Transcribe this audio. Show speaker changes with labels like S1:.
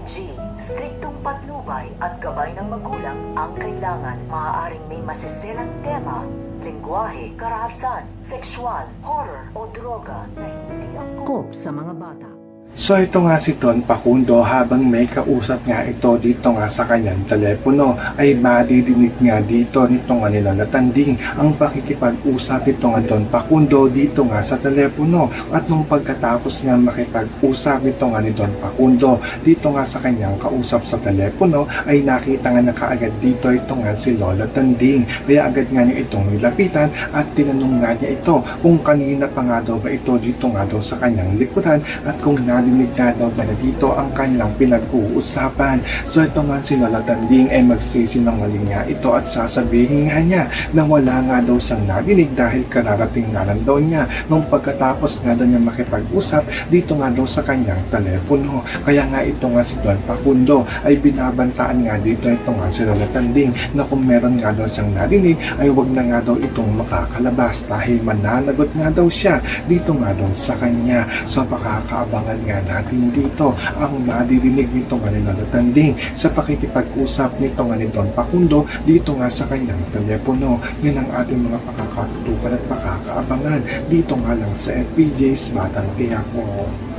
S1: PG, striktong patnubay at gabay ng magulang ang kailangan. Maaaring may masiselang tema, lengguwahe, karahasan, sexual, horror o droga na hindi angkop sa mga bata.
S2: So ito nga si Don Facundo, habang may kausap nga ito dito nga sa kanyang telepono, ay madidinig nga dito nito nga nilalatanding ang pakikipag-usap nito nga Don Facundo dito nga sa telepono. At nung pagkatapos nga makipag-usap nito nga ni Don Facundo dito nga sa kanyang kausap sa telepono, ay nakita nga na kaagad dito ito nga si Lola Tanding. Kaya agad nga niya itong nilapitan at tinanong nga niya ito kung kanina pa nga daw ba ito dito nga daw sa kanyang likuran at kung narinig nga daw ba na dito ang kanilang pinag-uusapan. So ito nga si Lola Tanding ay magsisinungaling nga ito at sasabihin nga niya na wala nga daw siyang narinig dahil kararating nga lang daw niya nung pagkatapos nga daw niya makipag-usap dito nga daw sa kanyang telepono. Kaya nga ito nga si Don Facundo ay binabantaan nga dito ito nga si Lola Tanding na kung meron nga daw siyang narinig ay wag na nga daw itong makakalabas dahil mananagot nga daw siya dito nga daw sa kanya. So pakakaabangan nga natin dito ang madirinig nito nga ni Lola Tanding sa pakikipag-usap nito nga ni Don Facundo dito nga sa kanyang telepono. Yan ang ating mga pakakatutukan at pakakaabangan dito nga lang sa FPJ's Batang Quiapo.